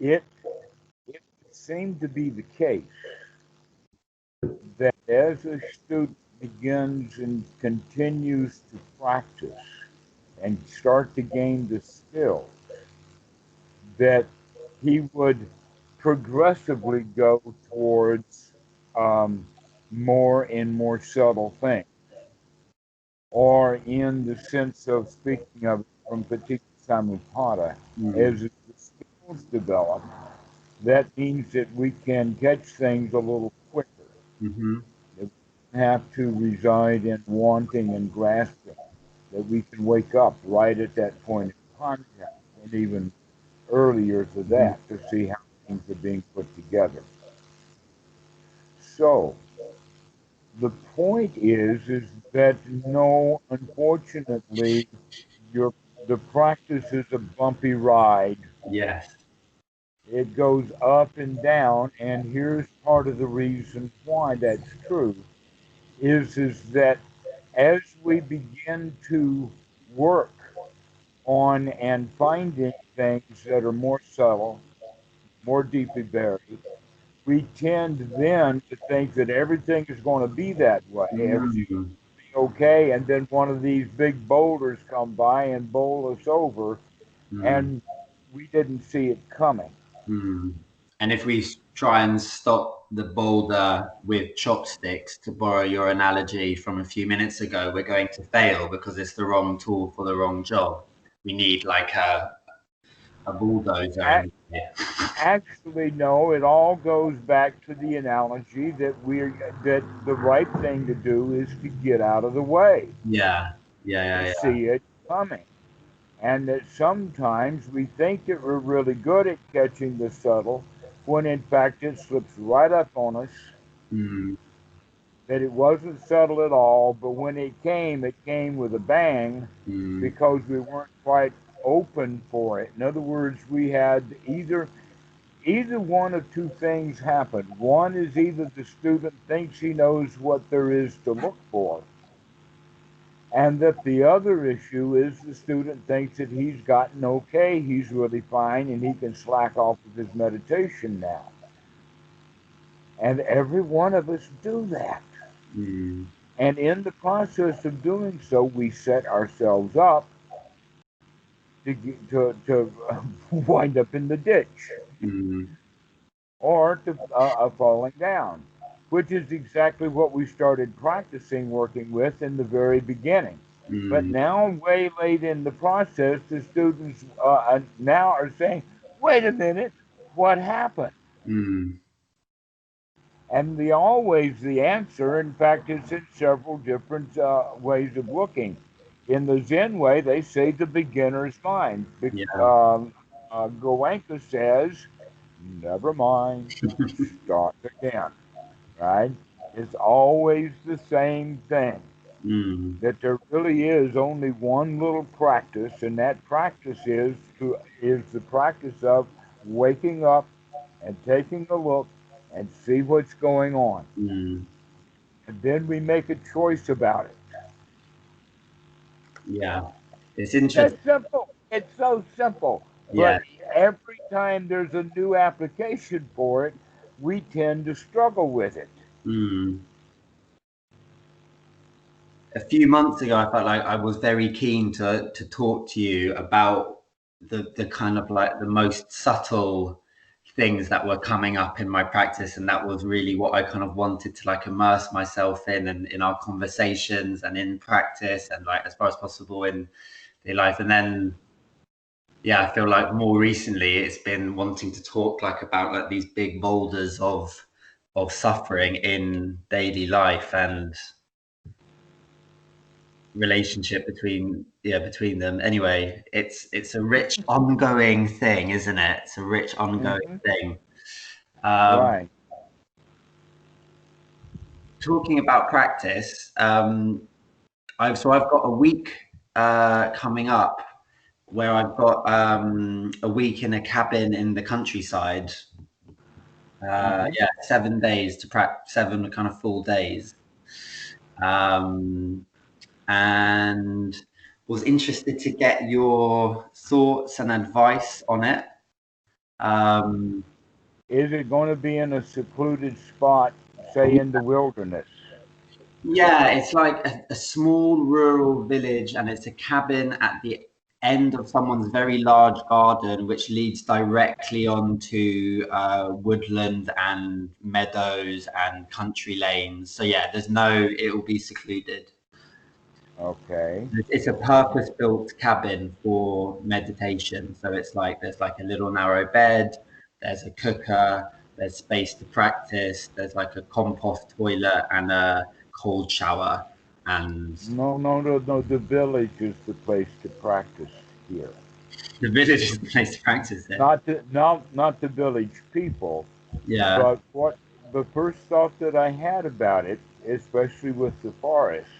it seemed to be the case that as a student begins and continues to practice and start to gain the skill, that he would progressively go towards um, more and more subtle things, or in the sense of speaking of from Paticca Samuppada, as the skills develop, that means that we can catch things a little quicker. Mm-hmm. That we don't have to reside in wanting and grasping. That we can wake up right at that point in contact, and even earlier to that, to see how things are being put together. So the point is that no, unfortunately, your the practice is a bumpy ride. Yes. It goes up and down, and here's part of the reason why that's true is that as we begin to work on and finding things that are more subtle, more deeply buried, we tend then to think that everything is going to be that way. Everything's Mm. be okay, and then one of these big boulders come by and bowl us over, Mm. and we didn't see it coming. Mm. And if we try and stop the boulder with chopsticks, to borrow your analogy from a few minutes ago, we're going to fail because it's the wrong tool for the wrong job. We need like a bulldozer A- in here. Actually, no. It all goes back to the analogy that the right thing to do is to get out of the way Yeah, and yeah, see it coming. And that sometimes we think that we're really good at catching the subtle, when in fact it slips right up on us, yeah. Mm. that it wasn't subtle at all, but when it came with a bang Mm. because we weren't quite open for it. In other words, we had either one of two things happen. One is either the student thinks he knows what there is to look for, and that the other issue is the student thinks that he's gotten okay, he's really fine, and he can slack off with his meditation now. And every one of us do that. Mm. And in the process of doing so, we set ourselves up to wind up in the ditch Mm. or to falling down, which is exactly what we started practicing working with in the very beginning. But Mm. now, way late in the process, the students now are saying, wait a minute, what happened? Mm. And the answer, in fact, is in several different ways of looking. In the Zen way, they say the beginner's mind. Yeah. Goenka says, never mind, start again, right? It's always the same thing. Mm. That there really is only one little practice, and that practice is the practice of waking up and taking a look and see what's going on. Mm. And then we make a choice about it. Yeah. It's It's interesting. that simple. It's so simple. Yeah. But every time there's a new application for it, we tend to struggle with it. Mm. A few months ago, I felt like I was very keen to talk to you about the kind of like the most subtle things that were coming up in my practice, and that was really what I kind of wanted to like immerse myself in, and in our conversations and in practice, and like as far as possible in life. And then yeah, I feel like more recently it's been wanting to talk like about like these big boulders of suffering in daily life and relationship between them. Anyway, it's a rich ongoing thing, isn't it? It's a rich ongoing Hmm. thing. um Right. Talking about practice, I've got a week coming up where I've got a week in a cabin in the countryside. Hmm. Yeah, 7 days to practice, seven kind of full days. um and was interested to get your thoughts and advice on it. Um, Is it going to be in a secluded spot, say in the wilderness? yeah, it's like a small rural village, and it's a cabin at the end of someone's very large garden, which leads directly onto woodland and meadows and country lanes. So yeah, it will be secluded. Okay. It's a purpose-built cabin for meditation. So it's like there's like a little narrow bed, there's a cooker, there's space to practice, there's like a compost toilet and a cold shower. And No, no, no, no. The village is the place to practice here. the village is the place to practice it. Not the village people, Yeah. but what the first thought that I had about it, especially with the forest,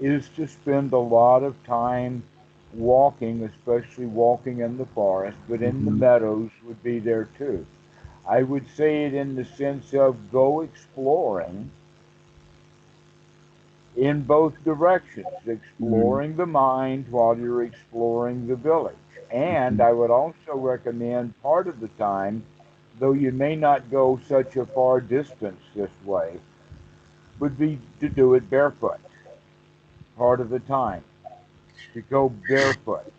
is to spend a lot of time walking, especially walking in the forest, but in the Mhm. meadows would be there too. I would say it in the sense of go exploring in both directions, Mm. exploring the mind while you're exploring the village. And Mhm. I would also recommend part of the time, though you may not go such a far distance this way, would be to do it barefoot part of the time, to go barefoot.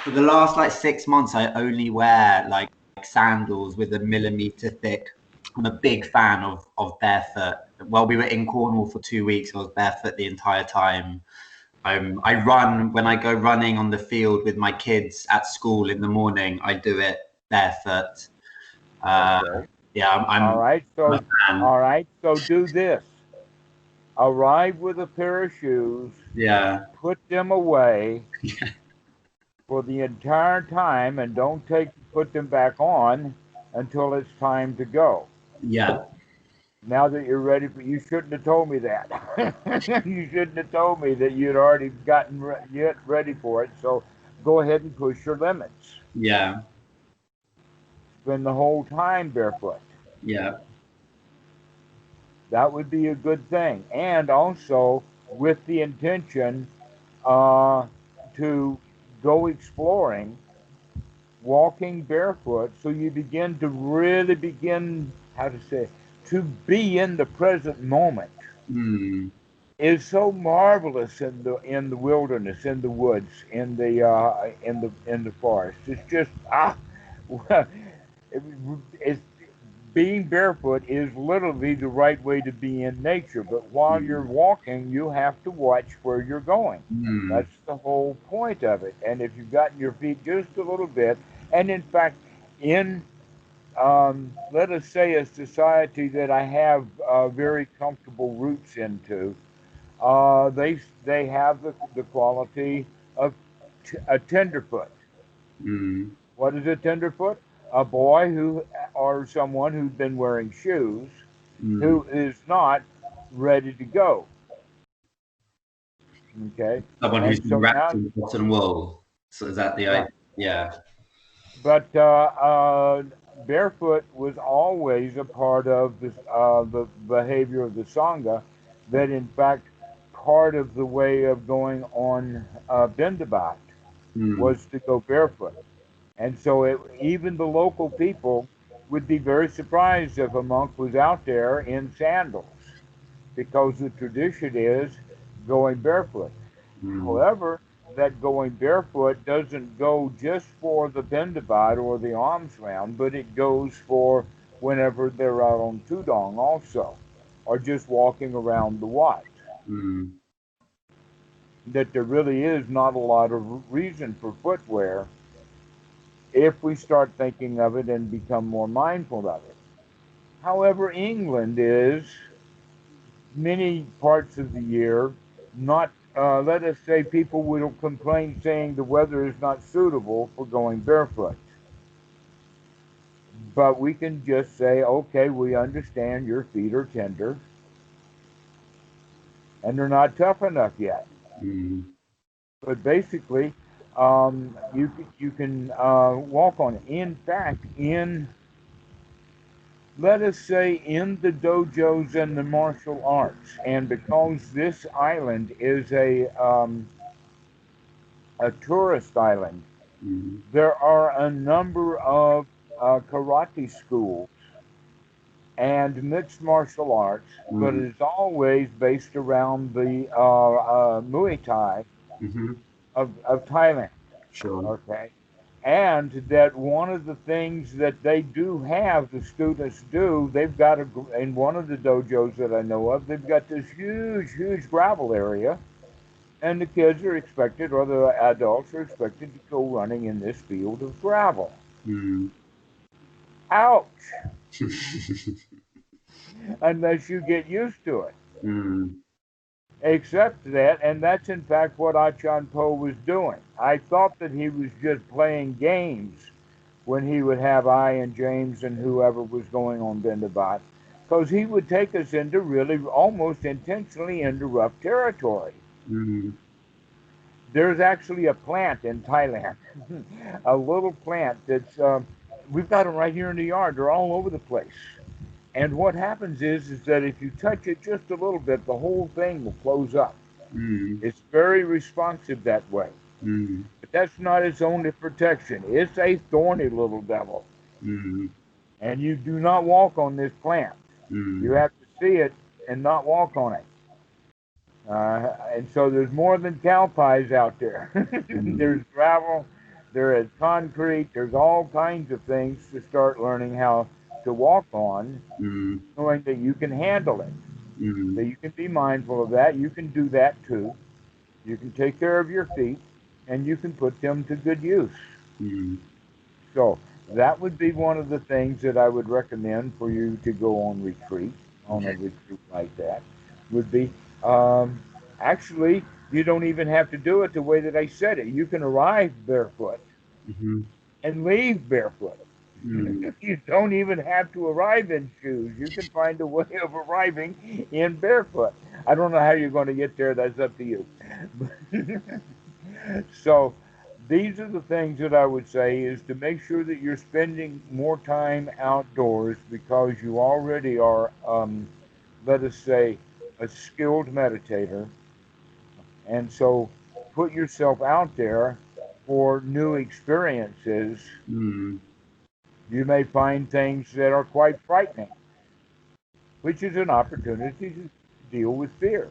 For the last like 6 months, I only wear like sandals with a millimeter thick. I'm a big fan of barefoot. Well, we were in Cornwall for 2 weeks. I was barefoot the entire time. I run when I go running on the field with my kids at school in the morning. I do it barefoot. Uh, Okay. yeah, All right. I'm a So, fan. all right. So do this. Arrive with a pair of shoes, Yeah, put them away for the entire time, and don't put them back on until it's time to go. yeah, Now that you're ready for, you shouldn't have told me that. You shouldn't have told me that you'd already yet ready for it. So go ahead and push your limits. yeah, Spend the whole time barefoot. yeah. That would be a good thing. And also with the intention uh, to go exploring, walking barefoot, so you begin to really begin, how to say, to be in the present moment Mm, is so marvelous in the wilderness, in the woods, in the forest. It's just well, it's being barefoot is literally the right way to be in nature. But while you're mm, walking, you have to watch where you're going. mm, That's the whole point of it. And if you've gotten your feet just a little bit, and in fact, in let us say a society that I have very comfortable roots into, they have the quality of a tenderfoot. mm. What is a tenderfoot? A boy who or someone who's been wearing shoes Mm. who is not ready to go. Okay, Someone who's and been so wrapped now in cotton wool. So is that the idea? right, Yeah. but barefoot was always a part of the behavior of the Sangha. That in fact part of the way of going on Bendabat Mm, was to go barefoot. And so even the local people would be very surprised if a monk was out there in sandals because the tradition is going barefoot. mm, However, that going barefoot doesn't go just for the Bendabat or the alms round, but it goes for whenever they're out on Tudong also, or just walking around the Wat. mm, That there really is not a lot of reason for footwear if we start thinking of it and become more mindful of it. However, England is many parts of the year not, let us say, people will complain saying the weather is not suitable for going barefoot. But we can just say, okay, we understand your feet are tender and they're not tough enough yet. mm. But basically, you can walk on it. In fact, in let us say in the dojos and the martial arts, and because this island is a tourist island, There are a number of karate schools and mixed martial arts, but Mm. it's always based around the Muay Thai Mm-hmm. of Thailand. Sure. Okay. And that one of the things that they do have, the students do, they've got in one of the dojos that I know of, they've got this huge gravel area, and the kids are expected, or the adults are expected to go running in this field of gravel. Mm. Ouch! Unless you get used to it. Mm. Except that, and that's in fact what Achan Po was doing. I thought that he was just playing games when he would have I and James and whoever was going on Bendabat, because he would take us into really almost intentionally into rough territory. Mm. There's actually a plant in Thailand, a little plant that's, we've got them right here in the yard. They're all over the place. And what happens is that if you touch it just a little bit, the whole thing will close up. Mm. It's very responsive that way. Mm. But that's not its only protection. It's a thorny little devil. Mm. And you do not walk on this plant. You Mm. have to see it and not walk on it. And so there's more than cow pies out there. Mm. There's gravel, there is concrete, there's all kinds of things to start learning how to walk on, Mm. knowing that you can handle it. Mm. That you can be mindful of that. You can do that too. You can take care of your feet and you can put them to good use. Mm. So that would be one of the things that I would recommend for you to go on a Okay. retreat like that, would be um, actually, you don't even have to do it the way that I said it. You can arrive barefoot Mm-hmm. and leave barefoot. Mm. You don't even have to arrive in shoes. You can find a way of arriving in barefoot. I don't know how you're going to get there. That's up to you. So these are the things that I would say is to make sure that you're spending more time outdoors because you already are, let us say, a skilled meditator. And so put yourself out there for new experiences. Mm. You may find things that are quite frightening, which is an opportunity to deal with fear.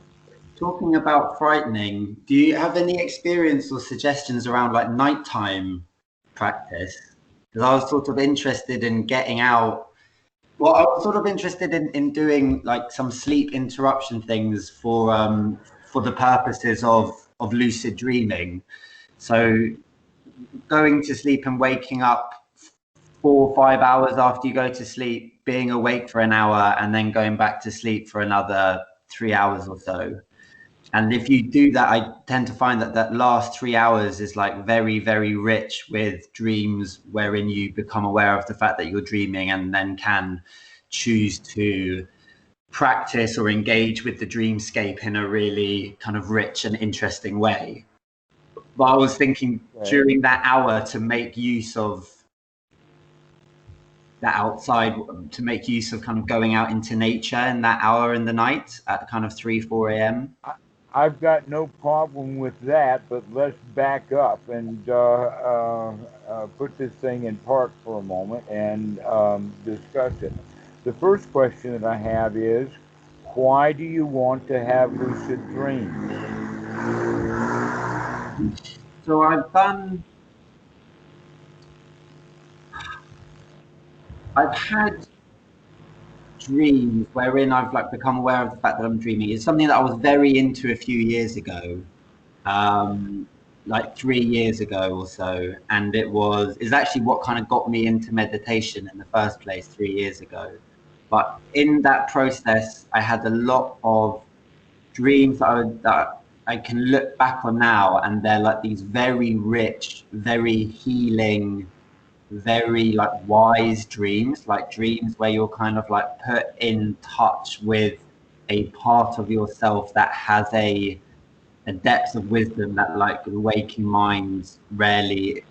Talking about frightening, do you have any experience or suggestions around like nighttime practice? Because I was sort of interested in getting out. Well, I was sort of interested in doing like some sleep interruption things for the purposes of lucid dreaming. So going to sleep and waking up 4 or 5 hours after you go to sleep, being awake for an hour, and then going back to sleep for another 3 hours or so. And if you do that, I tend to find that that last 3 hours is like very, very rich with dreams wherein you become aware of the fact that you're dreaming and then can choose to practice or engage with the dreamscape in a really kind of rich and interesting way. But I was thinking Okay. during that hour to make use of that outside, to make use of kind of going out into nature in that hour in the night at kind of 3, 4 a.m. I, I've got no problem with that, but let's back up and put this thing in park for a moment and discuss it. The first question that I have is, why do you want to have lucid dreams? So I've had dreams wherein I've like become aware of the fact that I'm dreaming. It's something that I was very into a few years ago, um, like 3 years ago or so, and it's actually what kind of got me into meditation in the first place 3 years ago. But in that process, I had a lot of dreams that I can look back on now, and they're like these very rich, very healing, very like wise dreams, like dreams where you're kind of like put in touch with a part of yourself that has a depth of wisdom that like the waking mind rarely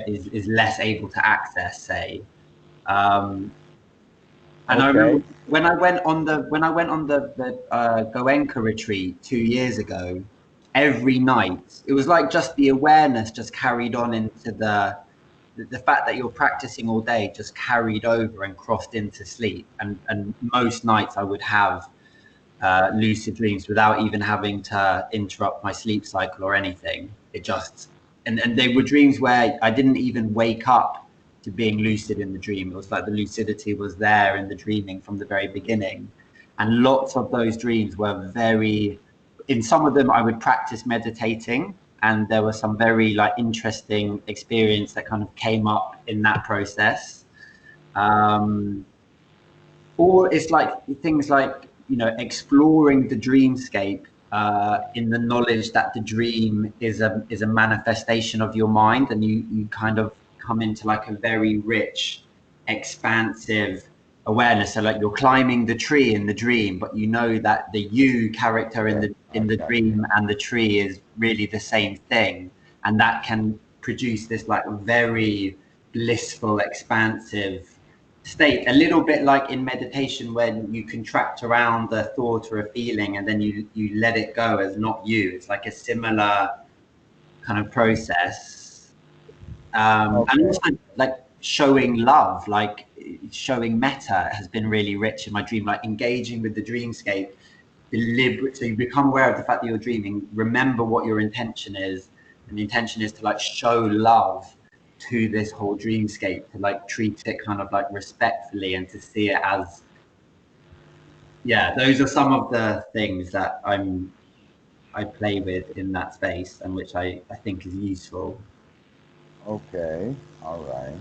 is less able to access, say. um and I remember Okay. when I went on the Goenka retreat 2 years ago, every night. It was like just the awareness just carried on into the fact that you're practicing all day just carried over and crossed into sleep. And most nights I would have lucid dreams without even having to interrupt my sleep cycle or anything. It just, and they were dreams where I didn't even wake up to being lucid in the dream. It was like the lucidity was there in the dreaming from the very beginning. And lots of those dreams were very, in some of them I would practice meditating, and there were some very like interesting experience that kind of came up in that process. Or it's like things like, you know, exploring the dreamscape in the knowledge that the dream is a manifestation of your mind, and you kind of come into like a very rich, expansive awareness. So like you're climbing the tree in the dream, but you know that the you character in the dream and the tree is really the same thing, and that can produce this like very blissful, expansive state, a little bit like in meditation when you contract around the thought or a feeling and then you let it go as not you. It's like a similar kind of process. And also like showing love, like showing metta has been really rich in my dream, like engaging with the dreamscape deliberate. So you become aware of the fact that you're dreaming, remember what your intention is, and the intention is to like show love to this whole dreamscape, to like treat it kind of like respectfully and to see it as, yeah, those are some of the things that I play with in that space and which I think is useful. Okay, all right.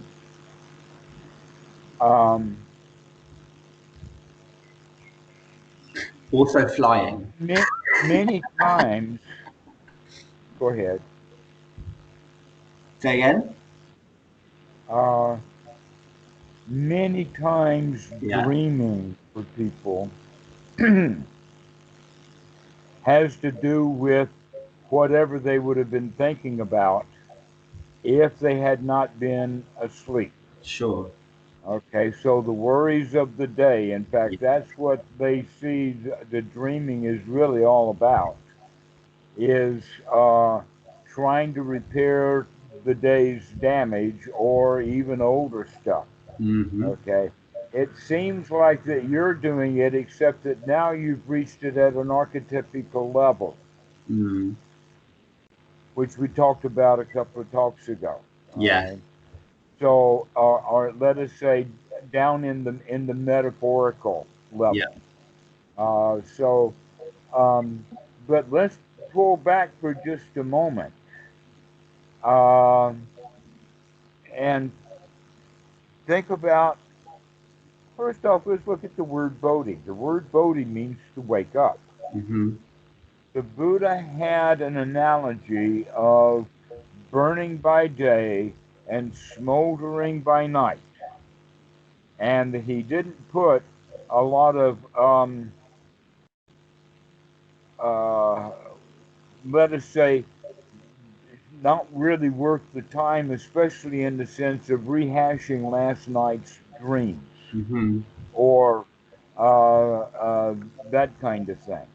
Also flying. Many times, go ahead. Say again? Uh, Many times Yeah, dreaming for people has to do with whatever they would have been thinking about if they had not been asleep. sure. Okay, so the worries of the day, in Yeah. fact, that's what they see the dreaming is really all about, is trying to repair the day's damage or even older stuff. Mm-hmm. Okay. It seems like that you're doing it, except that now you've reached it at an archetypical level, Mm. which we talked about a couple of talks ago. All Yeah, right. So, or let us say, down in the metaphorical yeah. level. So, um, but let's pull back for just a moment, um, and think about. First off, let's look at the word Bodhi. The word Bodhi means to wake up. Mm-hmm. The Buddha had an analogy of burning by day and smoldering by night. And he didn't put a lot of, uh, let us say, not really worth the time, especially in the sense of rehashing last night's dreams Mm-hmm. or that kind of thing.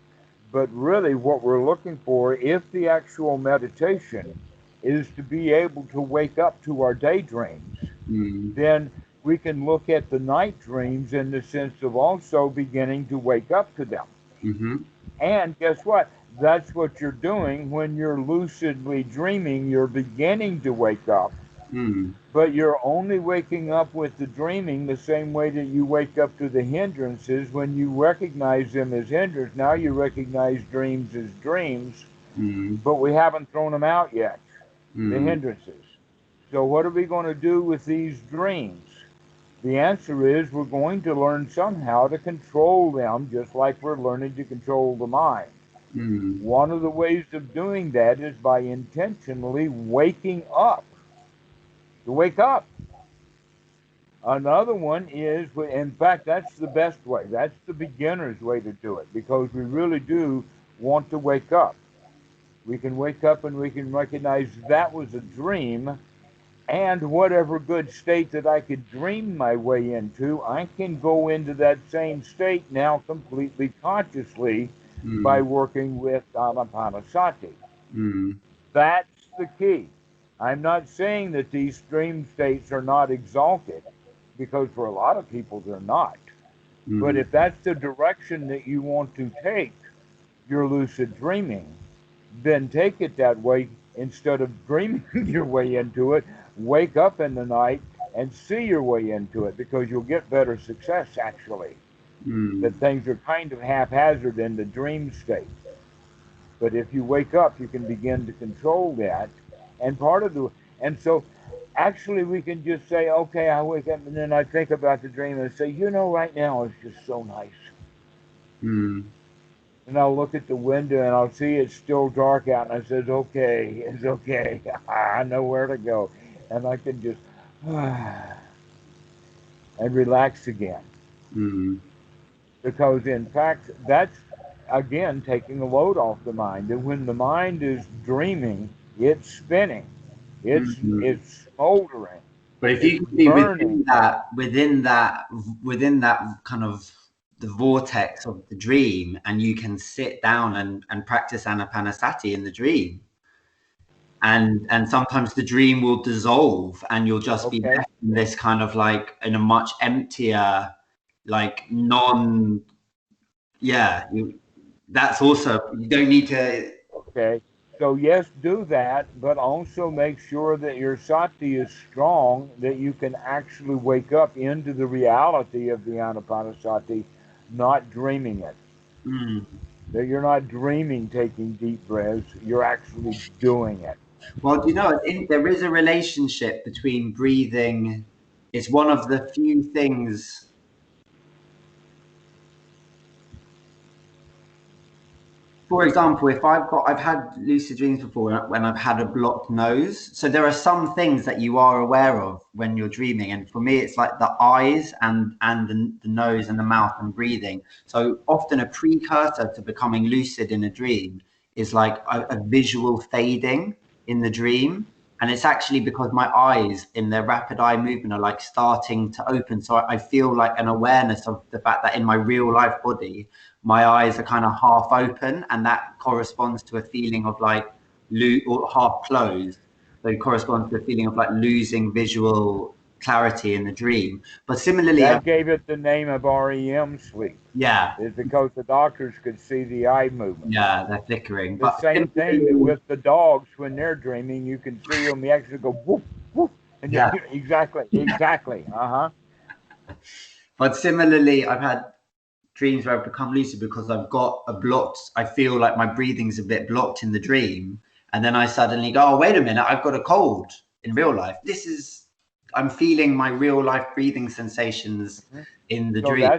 But really, what we're looking for, if the actual meditation is to be able to wake up to our daydreams, Mm. then we can look at the night dreams in the sense of also beginning to wake up to them. Mm-hmm. And guess what? That's what you're doing when you're lucidly dreaming. You're beginning to wake up, Mm. but you're only waking up with the dreaming the same way that you wake up to the hindrances when you recognize them as hindrances. Now you recognize dreams as dreams, Mm. but we haven't thrown them out yet, the Mm. hindrances. So, what are we going to do with these dreams? The answer is we're going to learn somehow to control them, just like we're learning to control the mind. Mm. One of the ways of doing that is by intentionally waking up. To wake up. Another one is, in fact, that's the best way. That's the beginner's way to do it because we really do want to wake up. We can wake up and we can recognize that was a dream, and whatever good state that I could dream my way into, I can go into that same state now completely consciously by Mm. working with Anapanasati. Mm. That's the key. I'm not saying that these dream states are not exalted, because for a lot of people they're not. But Mm. if that's the direction that you want to take your lucid dreaming, then take it that way instead of dreaming your way into it. Wake up in the night and see your way into it, because you'll get better success actually. Mm. That things are kind of haphazard in the dream state. But if you wake up, you can begin to control that. And part of the, and so actually we can just say, okay, I wake up and then I think about the dream and say, right now it's just so nice. Mm. And I'll look at the window and I'll see it's still dark out, and I says, okay, it's okay. I know where to go. And I can just and relax again. Mm. Because in fact, that's again taking a load off the mind. And when the mind is dreaming, it's spinning, Mm. it's smoldering, But if it's you can be burning. within that kind of the vortex of the dream, and you can sit down and practice anapanasati in the dream, and sometimes the dream will dissolve, and you'll just be Okay, left in this kind of like in a much emptier, like non, yeah. That's also, you don't need to. okay. So yes, do that, but also make sure that your sati is strong, that you can actually wake up into the reality of the anapanasati, not dreaming it. Mm. That you're not dreaming taking deep breaths, you're actually doing it. Well, do you know, there is a relationship between breathing. It's one of the few things. For example, if I've had lucid dreams before when I've had a blocked nose. So there are some things that you are aware of when you're dreaming, and for me, it's like the eyes and the nose and the mouth and breathing. So often a precursor to becoming lucid in a dream is like a visual fading in the dream. And it's actually because my eyes in their rapid eye movement are like starting to open. So I feel like an awareness of the fact that in my real life body, my eyes are kind of half open, and that corresponds to a feeling of like or half closed. So it corresponds to a feeling of like losing visual clarity in the dream. But similarly, That gave it the name of REM sleep, yeah, is because the doctors could see the eye movement. yeah, they're flickering. The But same thing that similarly, with the dogs when they're dreaming, you can see them. You actually go whoop whoop, and yeah, exactly, exactly. Uh huh. but similarly, I've had dreams where I've become lucid because I've got a blocked. I feel like my breathing's a bit blocked in the dream, and then I suddenly go, "Oh, wait a minute! I've got a cold in real life. This is I'm feeling my real life breathing sensations Mm-hmm. in the So dream."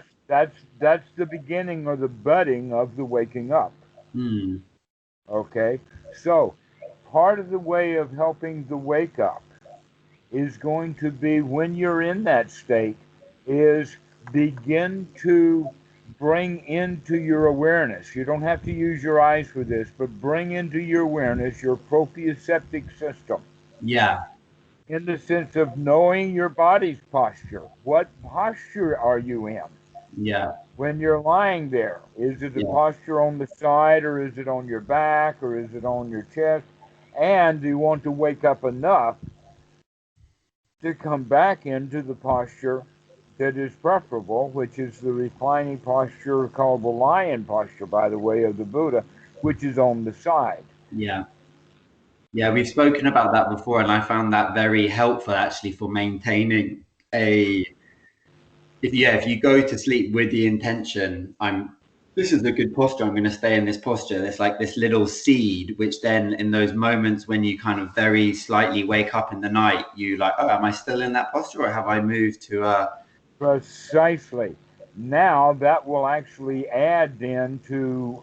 that's the beginning or the budding of the waking up. Hmm. Okay. So part of the way of helping the wake up is going to be when you're in that state is begin to bring into your awareness. You don't have to use your eyes for this, but bring into your awareness your proprioceptive system Yeah. in the sense of knowing your body's posture. What posture are you in? Yeah. When you're lying there, is it a Yeah. posture on the side, or is it on your back, or is it on your chest? And do you want to wake up enough to come back into the posture that is preferable, which is the reclining posture called the lion posture, by the way, of the Buddha, which is on the side. Yeah. Yeah. We've spoken about that before, and I found that very helpful actually for maintaining a. If you go to sleep with the intention, this is a good posture, I'm going to stay in this posture. There's like this little seed, which then in those moments when you kind of very slightly wake up in the night, you like, oh, am I still in that posture, or have I moved to a. Precisely. Now that will actually add then to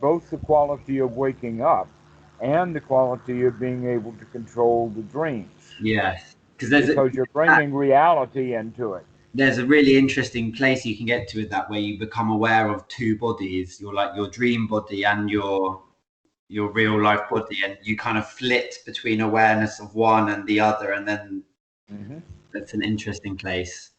both the quality of waking up and the quality of being able to control the dreams, Yes, because there's because you're bringing reality into it. a really interesting place you can get to it that way. You become aware of two bodies, your dream body and your real life body, and you kind of flit between awareness of one and the other, and then Mm-hmm. that's an interesting place.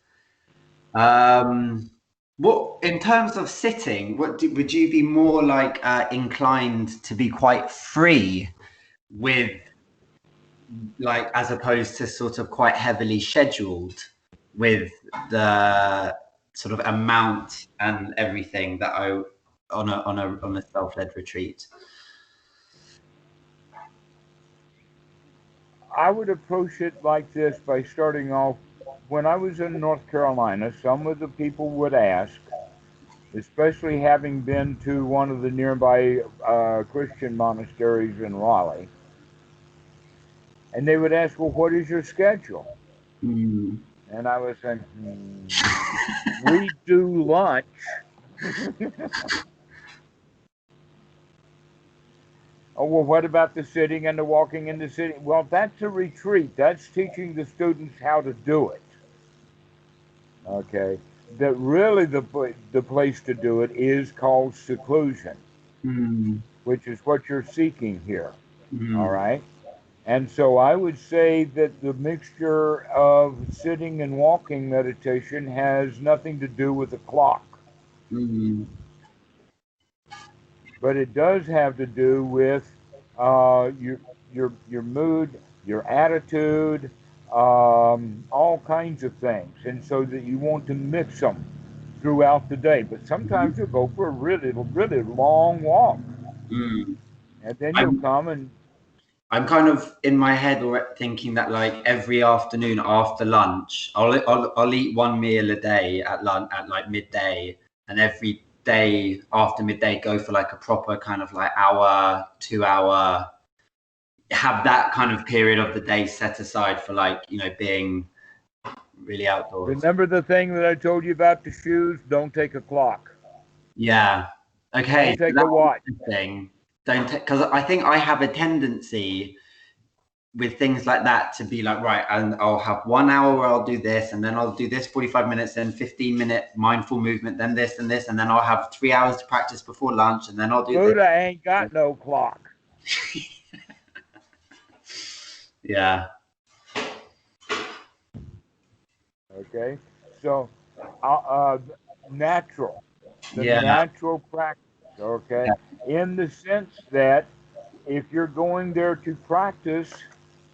Um, What, in terms of sitting, would you be more like inclined to be quite free with, like, as opposed to sort of quite heavily scheduled with the sort of amount and everything that I on a self-led retreat? I would approach it like this by starting off. When I was in North Carolina, some of the people would ask, especially having been to one of the nearby Christian monasteries in Raleigh, and they would ask, "Well, what is your schedule?" Mm. And I was saying, "We do lunch." Oh, well, what about the sitting and the walking in the city? Well, that's a retreat. That's teaching the students how to do it. Okay. That really the place to do it is called seclusion, Mm. which is what you're seeking here. All Mm. right. And so I would say that the mixture of sitting and walking meditation has nothing to do with the clock, Mm. but it does have to do with your mood, your attitude, all kinds of things, and so that you want to mix them throughout the day. But sometimes you'll go for a really really long walk, Mm. and then you'll I'm come and I'm kind of in my head thinking that, like, every afternoon after lunch, I'll eat one meal a day at lunch at like midday, and every day after midday go for like a proper kind of like hour, 2 hour, have that kind of period of the day set aside for, like, being really outdoors. remember the thing that I told you about the shoes. Don't take a clock. Yeah. Okay. Don't So take a that's watch. interesting. Don't, because I think I have a tendency with things like that to be like, right, and I'll have 1 hour where I'll do this, and then I'll do this 45 minutes, then 15-minute mindful movement, then this and this, and then I'll have 3 hours to practice before lunch, and then I'll do this. Buddha ain't got no clock. Yeah. Okay, so uh, natural, the Yeah. natural practice. Okay, in the sense that if you're going there to practice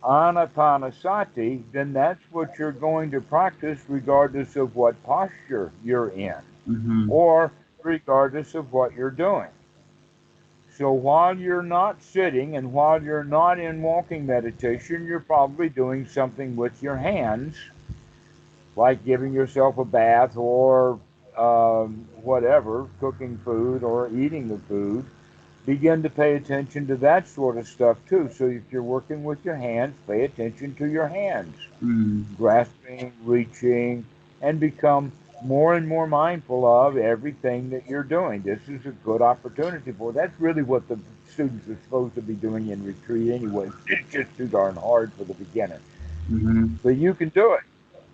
anapanasati, then that's what you're going to practice regardless of what posture you're in Mm-hmm. or regardless of what you're doing. So while you're not sitting and while you're not in walking meditation, you're probably doing something with your hands, like giving yourself a bath or whatever, cooking food or eating the food. Begin to pay attention to that sort of stuff too. So if you're working with your hands, pay attention to your hands, Mm. grasping, reaching, and become more and more mindful of everything that you're doing. This is a good opportunity for. That's really what the students are supposed to be doing in retreat anyway. It's just too darn hard for the beginner. Mm-hmm. But you can do it.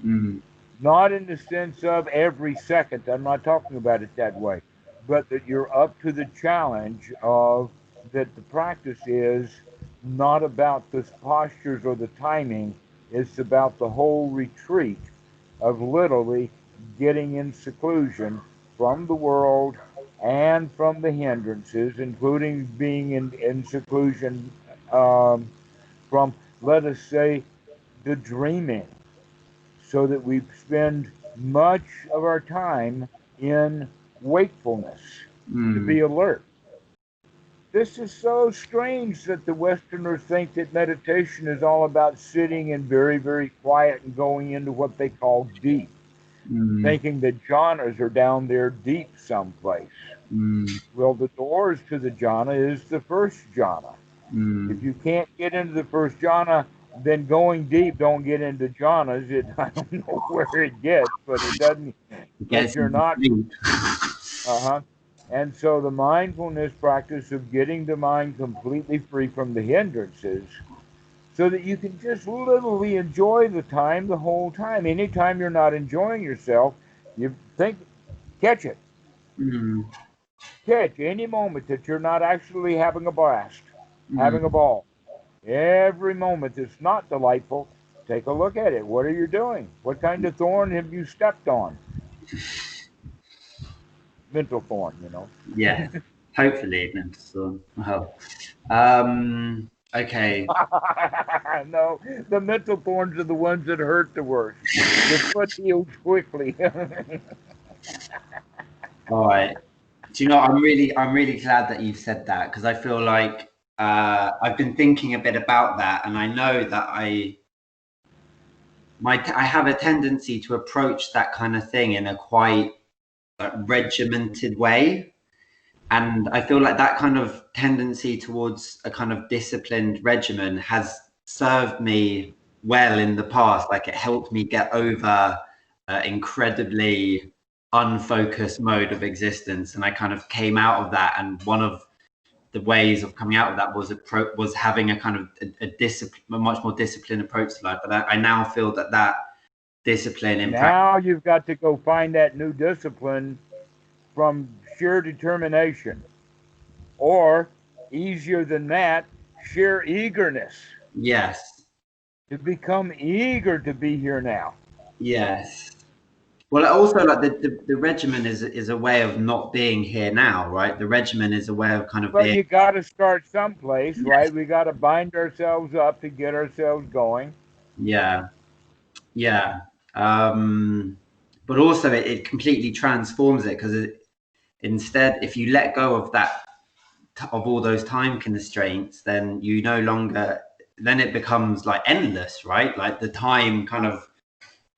Mm. Not in the sense of every second. I'm not talking about it that way. But that you're up to the challenge of that the practice is not about the postures or the timing. It's about the whole retreat of literally getting in seclusion from the world and from the hindrances, including being in seclusion from, let us say, the dreaming, so that we spend much of our time in wakefulness to Mm. be alert. This is so strange that the Westerners think that meditation is all about sitting and very, very quiet and going into what they call deep, Mm. thinking that jhanas are down there deep someplace. Mm. Well, the doors to the jhana is the first jhana. If Mm. you can't get into the first jhana, then going deep don't get into jhanas. I don't know where it gets, but it doesn't. It But gets you're into not. sleep. Uh-huh. And so the mindfulness practice of getting the mind completely free from the hindrances, so that you can just literally enjoy the time the whole time. Anytime you're not enjoying yourself, you think, catch it. Mm. Catch any moment that you're not actually having a blast, having a Mm. ball. Every moment that's not delightful, take a look at it. What are you doing? What kind of thorn have you stepped on? mental thorn, you know. Yeah, hopefully mental storm. Well, okay. No, the mental thorns are the ones that hurt the worst. The foot heals quickly. All right. Do you know, I'm really glad that you've said that, because I feel like I've been thinking a bit about that, and I know that I have a tendency to approach that kind of thing in a quite regimented way. And I feel like that kind of tendency towards a kind of disciplined regimen has served me well in the past. Like, it helped me get over incredibly unfocused mode of existence, and I kind of came out of that. And one of the ways of coming out of that was having a kind of a much more disciplined approach to life. But I now feel that discipline in practice. Now you've got to go find that new discipline from sheer determination, or easier than that, sheer eagerness Yes. to become eager to be here now. Yes. Well, also, like, the regimen is a way of not being here now, right? The regimen is a way of kind of But being. you got to start someplace, Yes. right? We got to bind ourselves up to get ourselves going. Yeah. Yeah. But also, it completely transforms it, because instead, if you let go of that, of all those time constraints, then you no longer, then it becomes like endless, right? Like the time kind of.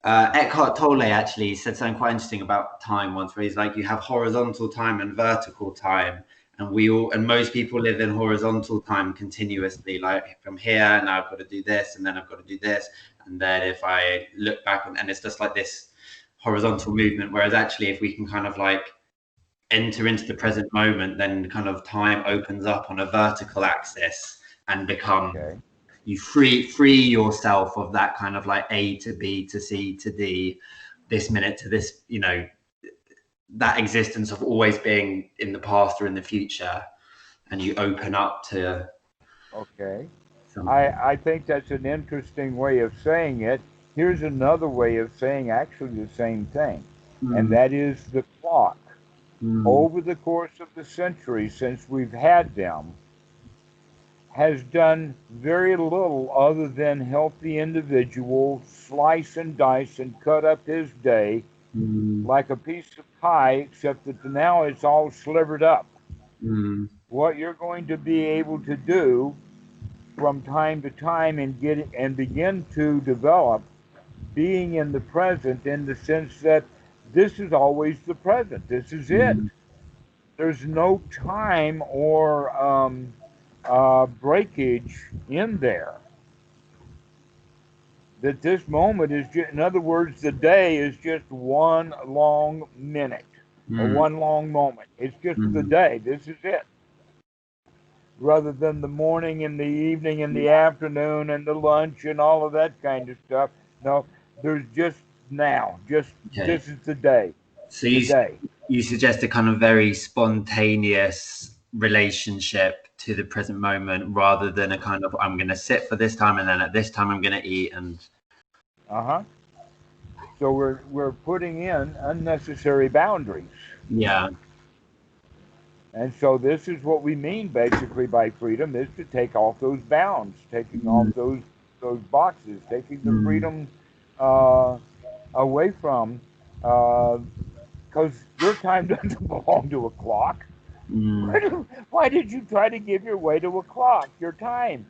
Eckhart Tolle actually said something quite interesting about time once, where he's like, you have horizontal time and vertical time, and most people live in horizontal time continuously. Like, from here, now I've got to do this, and then I've got to do this, and then if I look back, and it's just like this horizontal movement. Whereas actually, if we can kind of like enter into the present moment, then kind of time opens up on a vertical axis and become. Okay. You free yourself of that kind of like A to B to C to D, this minute to this, that existence of always being in the past or in the future, and you open up to Okay. something. I think that's an interesting way of saying it. Here's another way of saying actually the same thing, and Mm, that is the clock. mm, Over the course of the centuries since we've had them, has done very little other than help the individual slice and dice and cut up his day mm, like a piece of pie, except that now it's all slivered up. mm, What you're going to be able to do from time to time and begin to develop being in the present, in the sense that this is always the present. This is it. mm, There's no time or breakage in there. That this moment is just, in other words, the day is just one long minute or mm, one long moment. It's just the mm. day. This is it. Rather than the morning and the evening and the afternoon and the lunch and all of that kind of stuff. No, there's just now. Just Okay. this is the day. So Today. you suggest a kind of very spontaneous relationship to the present moment, rather than a kind of, I'm going to sit for this time, and then at this time I'm going to eat. And Uh-huh. So we're putting in unnecessary boundaries. yeah. And so this is what we mean basically by freedom, is to take off those bounds, taking off Mm, those boxes, taking the mm, freedom uh, away from, because your time doesn't belong to a clock. mm. Why did you try to give your way to a clock? Your time.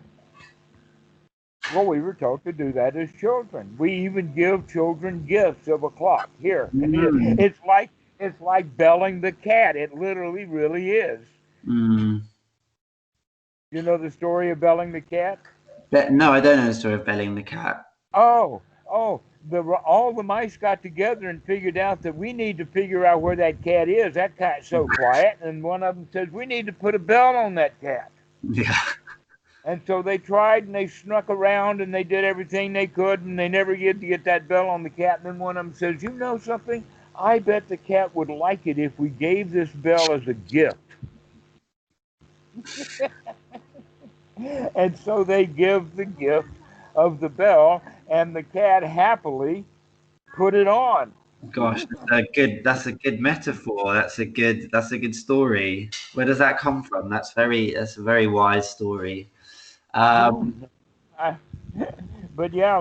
Well, we were taught to do that as children. We even give children gifts of a clock. Here, Mm, it's like belling the cat. It literally, really is. mm. You know the story of belling the cat? But no, I don't know the story of Belling the cat. Oh, all the mice got together and figured out that we need to figure out where that cat is. That cat's so quiet, and one of them says we need to put a bell on that cat. Yeah. And so they tried and they snuck around and they did everything they could, and they never get to get that bell on the cat. And then one of them says, "You know something? I bet the cat would like it if we gave this bell as a gift." And so they give the gift of the bell, and the cat happily put it on. Gosh, that's a good metaphor. That's a good story. Where does that come from? That's a very wise story. No, Um, I, but yeah,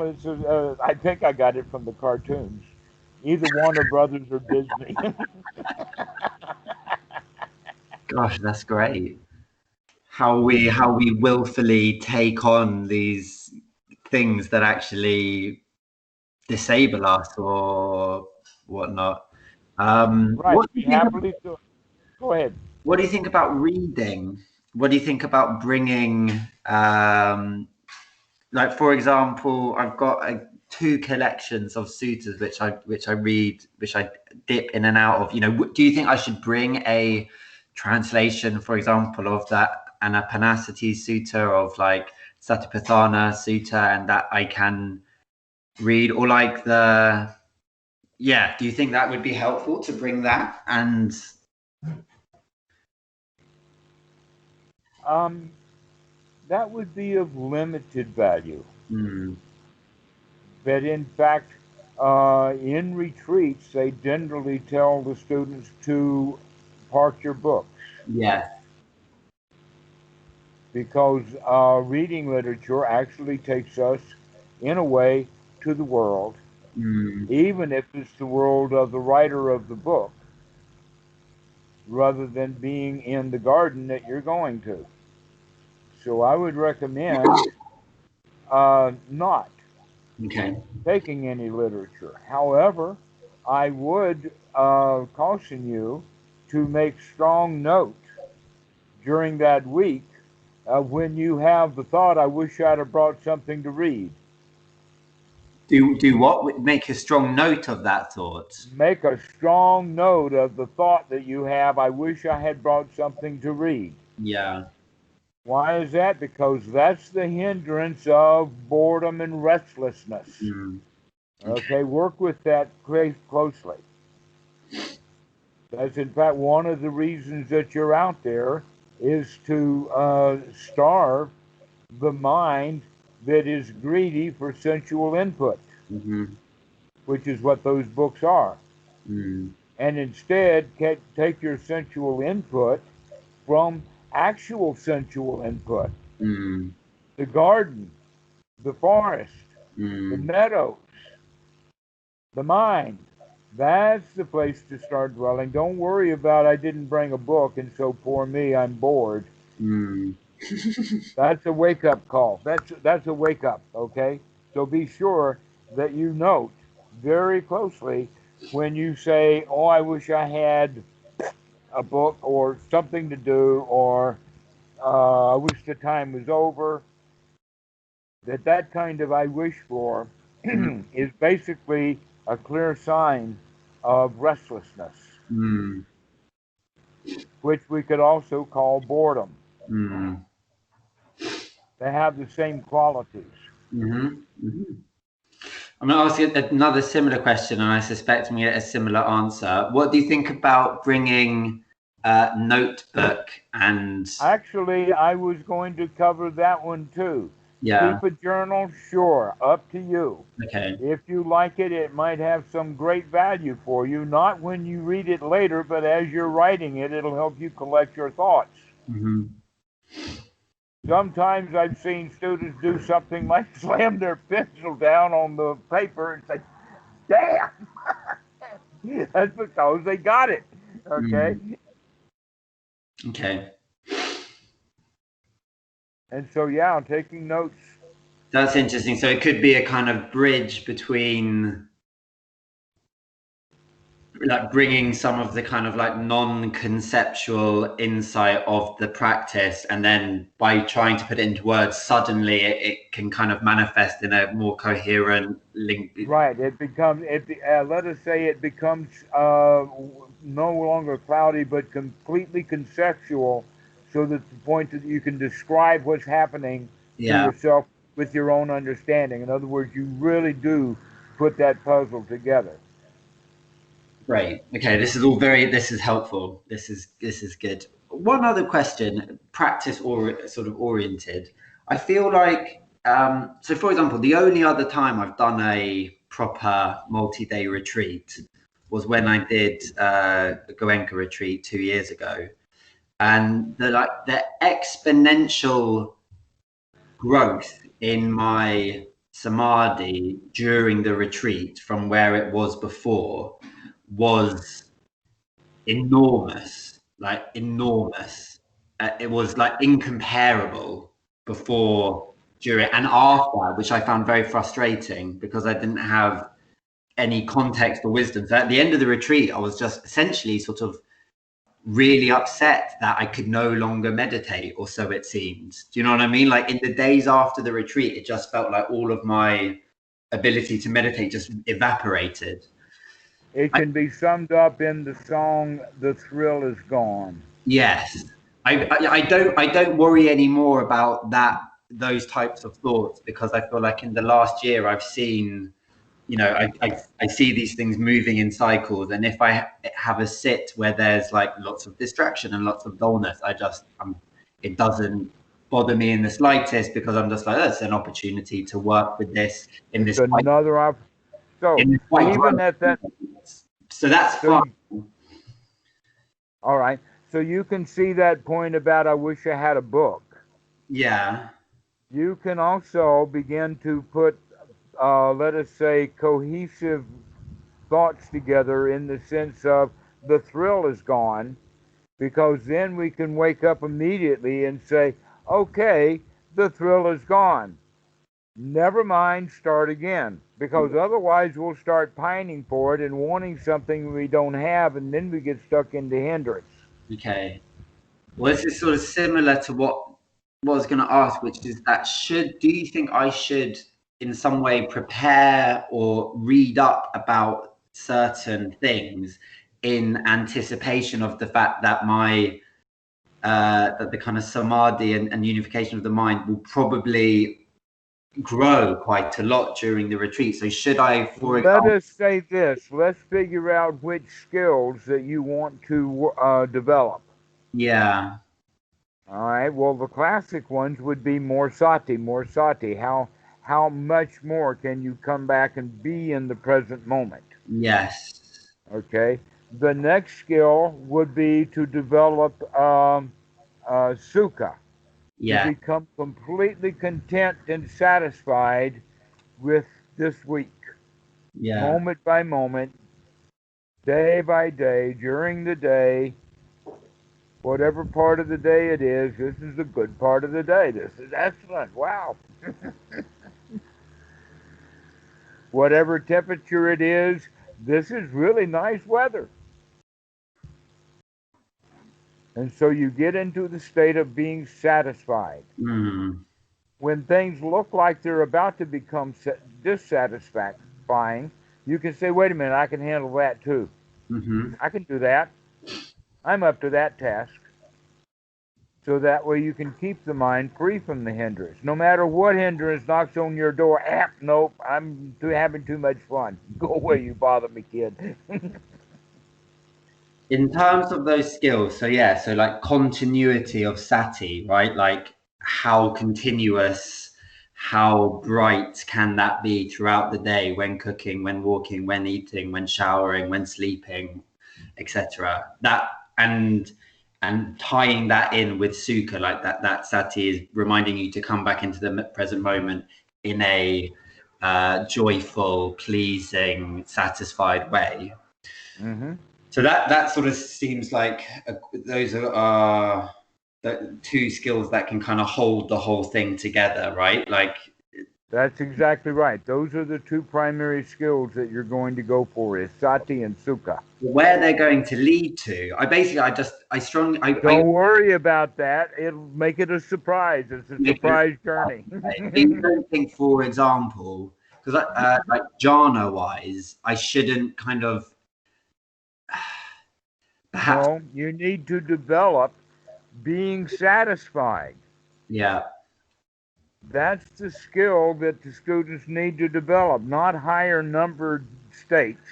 I think I got it from the cartoons, either Warner Brothers or Disney. gosh, that's great. How we willfully take on these things that actually disable us or whatnot. Right. Be happily so. Go ahead. What do you think about reading? What do you think about bringing, like for example, I've got two collections of sutras which I read, which I dip in and out of. You know, do you think I should bring a translation, for example, of that Anapanasati Sutta, of like Satipatthana Sutta, and that I can read, or like the yeah? Do you think that would be helpful to bring that? And Um, that would be of limited value. mm, But in fact, in retreats, they generally tell the students to park your books yeah, because reading literature actually takes us, in a way, to the world, mm, even if it's the world of the writer of the book, rather than being in the garden that you're going to. So I would recommend not okay, taking any literature. However, I would caution you to make strong note during that week when you have the thought, I wish I'd have brought something to read. do what? Make a strong note of that thought. Make a strong note of the thought that you have, I wish I had brought something to read. Yeah. Why is that? Because that's the hindrance of boredom and restlessness. Mm, okay. Okay, work with that closely. That's in fact one of the reasons that you're out there is to starve the mind that is greedy for sensual input, Mm-hmm. which is what those books are. Mm, And instead, take your sensual input from actual sensual input: mm, the garden, the forest, the mm, meadows, the mind. That's the place to start dwelling. Don't worry about, I didn't bring a book and so poor me, I'm bored. mm, That's a wake up call. That's a wake up, okay? So be sure that you note very closely when you say, "Oh, I wish I had a book or something to do," or "I wish the time was over." That kind of "I wish for" mm, is basically a clear sign of restlessness, mm, which we could also call boredom. mm, They have the same qualities. mm-hmm, mm-hmm. I'm going to ask you another similar question, and I suspect I'm going to get a similar answer. What do you think about bringing a notebook and Actually, I was going to cover that one too. yeah, Keep a journal, sure, up to you. okay, If you like it, it might have some great value for you, not when you read it later, but as you're writing it, it'll help you collect your thoughts. mm-hmm, Sometimes I've seen students do something like slam their pencil down on the paper and say, damn, that's because they got it. Okay. mm, okay. And so, yeah, I'm taking notes. That's interesting. So it could be a kind of bridge between like bringing some of the kind of like non-conceptual insight of the practice, and then by trying to put it into words, suddenly it can kind of manifest in a more coherent link. Right. It becomes, let us say it becomes no longer cloudy, but completely conceptual, so that the point that you can describe what's happening to Yeah, yourself with your own understanding. In other words, you really do put that puzzle together. great. Okay, this is helpful. This is good. One other question, practice or sort of oriented. I feel like so for example, the only other time I've done a proper multi-day retreat was when I did a Goenka retreat 2 years ago, and the exponential growth in my samadhi during the retreat from where it was before was enormous, like enormous. It was like incomparable before, during, and after, which I found very frustrating because I didn't have any context or wisdom. So at the end of the retreat, I was just essentially sort of really upset that I could no longer meditate, or so it seemed. Do you know what I mean? Like in the days after the retreat, it just felt like all of my ability to meditate just evaporated. It can be summed up in the song "The Thrill Is Gone." Yes, I don't worry anymore about those types of thoughts, because I feel like in the last year I've seen, you know, I see these things moving in cycles, and if I have a sit where there's like lots of distraction and lots of dullness, it doesn't bother me in the slightest, because I'm just like, oh, it's an opportunity to work with this in It's this quite, another so in this quite even growth. at that, So that's so fun. all right. So you can see that point about I wish I had a book. Yeah. You can also begin to put, let us say, cohesive thoughts together in the sense of the thrill is gone, because then we can wake up immediately and say, okay, the thrill is gone. Never mind, start again. Because otherwise we'll start pining for it and wanting something we don't have, and then we get stuck into hindrance. Okay. Well, this is sort of similar to what I was going to ask, which is that do you think I should in some way prepare or read up about certain things in anticipation of the fact that that the kind of samadhi and unification of the mind will probably grow quite a lot during the retreat? So should I, for Let example, us say this. Let's figure out which skills that you want to develop. yeah, All right. Well, the classic ones would be more sati, more sati. How much more can you come back and be in the present moment? yes, Okay. The next skill would be to develop Suka, to yeah, become completely content and satisfied with this week, yeah. moment by moment, day by day, during the day, whatever part of the day it is. This is the good part of the day. This is excellent. Wow. Whatever temperature it is, this is really nice weather. And so you get into the state of being satisfied. Mm, When things look like they're about to become dissatisfying, you can say, wait a minute, I can handle that too. mm-hmm. I can do that. I'm up to that task. So that way you can keep the mind free from the hindrance. No matter what hindrance knocks on your door, nope, I'm having too much fun. Go away, you bother me, kid. In terms of those skills, so yeah, so like continuity of sati, right? Like how continuous, how bright can that be throughout the day, when cooking, when walking, when eating, when showering, when sleeping, etc. That and tying that in with sukha, like that sati is reminding you to come back into the present moment in a joyful, pleasing, satisfied way. Mm-hmm. So that sort of seems like those are the two skills that can kind of hold the whole thing together, right? Like, That's exactly right. Those are the two primary skills that you're going to go for is sati and sukha. where they're going to lead to. I strongly, I Don't worry about that. It'll make it a surprise. It's a make it surprise journey. I don't think, for example, because like jhana wise, I shouldn't kind of perhaps, No, you need to develop being satisfied. yeah, That's the skill that the students need to develop, not higher numbered states,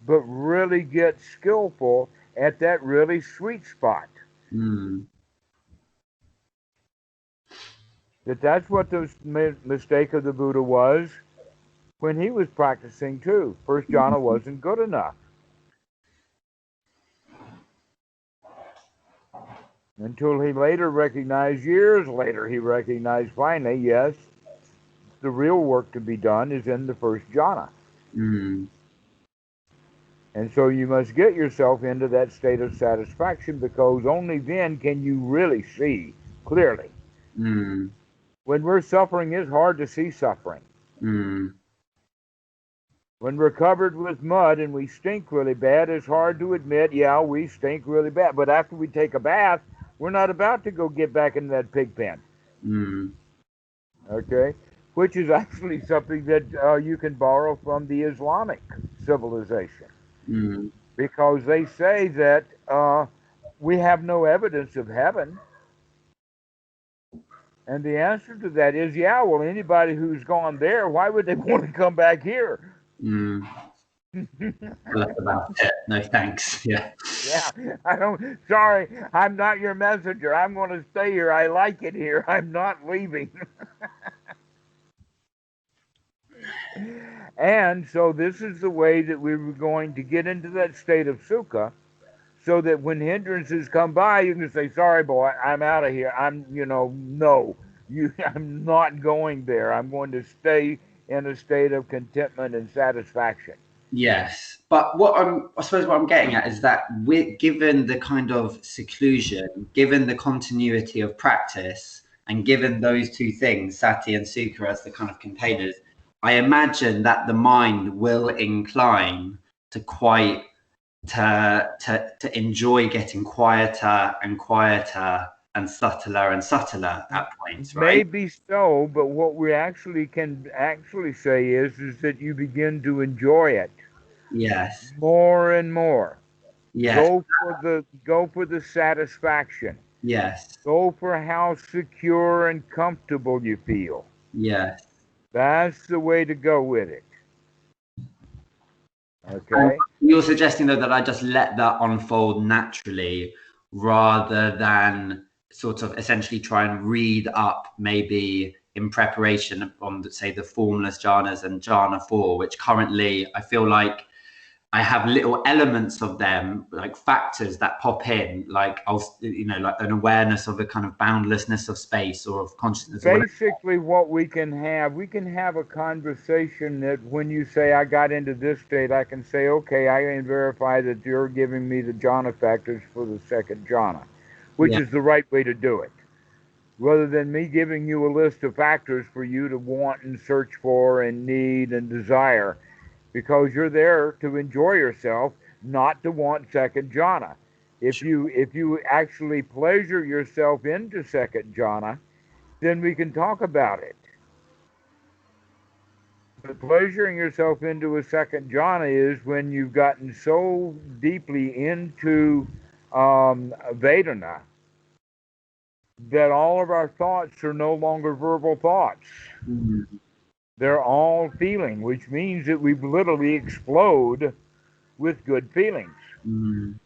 but really get skillful at that really sweet spot. mm, That's what the mistake of the Buddha was when he was practicing too. First jhana wasn't good enough. until he later recognized, years later, he recognized finally, yes, the real work to be done is in the first jhana. Mm. And so you must get yourself into that state of satisfaction, because only then can you really see clearly. Mm. When we're suffering, it's hard to see suffering. Mm. When we're covered with mud and we stink really bad, it's hard to admit, yeah, we stink really bad. But after we take a bath, we're not about to go get back in that pig pen. Mm. Okay? Which is actually something that you can borrow from the Islamic civilization. Mm. Because they say that we have no evidence of heaven. And the answer to that is, yeah, well, anybody who's gone there, why would they want to come back here? Mm. That's about it. No thanks. Yeah. Yeah, I don't, sorry, I'm not your messenger. I'm going to stay here. I like it here. I'm not leaving. And so this is the way that we were going to get into that state of Sukha, so that when hindrances come by, you can say, sorry, boy, I'm out of here. No, I'm not going there. I'm going to stay in a state of contentment and satisfaction. Yes, but I suppose what I'm getting at is that given the kind of seclusion, given the continuity of practice, and given those two things, Sati and Sukha, as the kind of containers, I imagine that the mind will incline to to enjoy getting quieter and quieter and subtler at points, right? Maybe so, but what we actually can actually say is that you begin to enjoy it Yes, more and more. yes, Go for the satisfaction. yes, Go for how secure and comfortable you feel. yes. That's the way to go with it. And Okay? you're suggesting though that I just let that unfold naturally rather than sort of essentially try and read up maybe in preparation on say the formless jhanas and jhana 4, which currently I feel like I have little elements of them, like factors that pop in, like like an awareness of a kind of boundlessness of space or of consciousness or whatever. Basically, what we can have a conversation that when you say, I got into this state, I can say, okay, I can verify that you're giving me the jhana factors for the second jhana, which Yeah, is the right way to do it. Rather than me giving you a list of factors for you to want and search for and need and desire, because you're there to enjoy yourself, not to want second jhana. If you actually pleasure yourself into second jhana, then we can talk about it. But pleasuring yourself into a second jhana is when you've gotten so deeply into Vedana that all of our thoughts are no longer verbal thoughts. mm, They're all feeling, which means that we literally explode with good feelings. mm.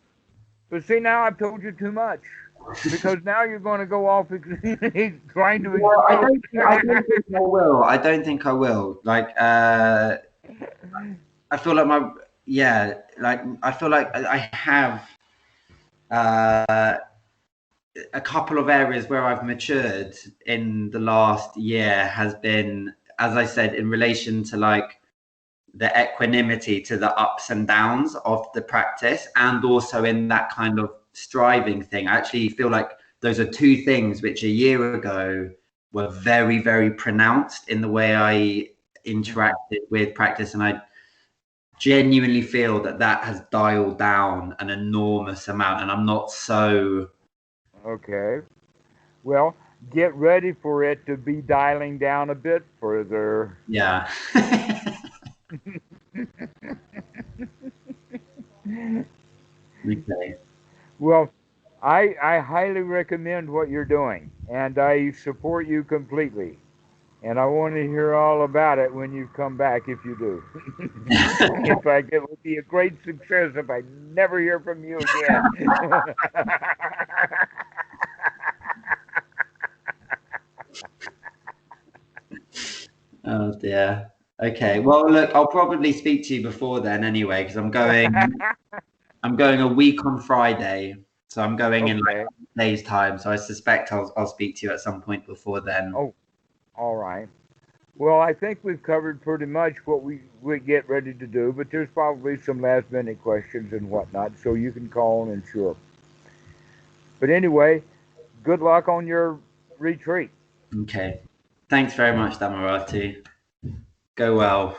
But see, now I've told you too much, because now you're going to go off trying to Well, explode. I don't think I will. I don't think I will. Like, I feel like I feel like I have uh, a couple of areas where I've matured in the last year has been, as I said, in relation to like the equanimity to the ups and downs of the practice, and also in that kind of striving thing. I actually feel like those are two things which a year ago were very, very pronounced in the way I interacted with practice, and I genuinely feel that that has dialed down an enormous amount, and I'm not so. Okay. Well, get ready for it to be dialing down a bit further. Yeah. Okay. Well, I highly recommend what you're doing, and I support you completely. And I want to hear all about it when you come back, if you do. In fact, it would be a great success if I never hear from you again. Oh dear. Okay. Well, look, I'll probably speak to you before then anyway, because I'm going a week on Friday. So I'm going in like Okay. a day's time. So I suspect I'll speak to you at some point before then. Oh, all right. Well, I think we've covered pretty much what we get ready to do, but there's probably some last minute questions and whatnot, so you can call and ensure. But anyway, good luck on your retreat. Okay. Thanks very much, Dhammarato. Go well.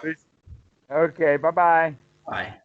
Okay, bye bye. Bye.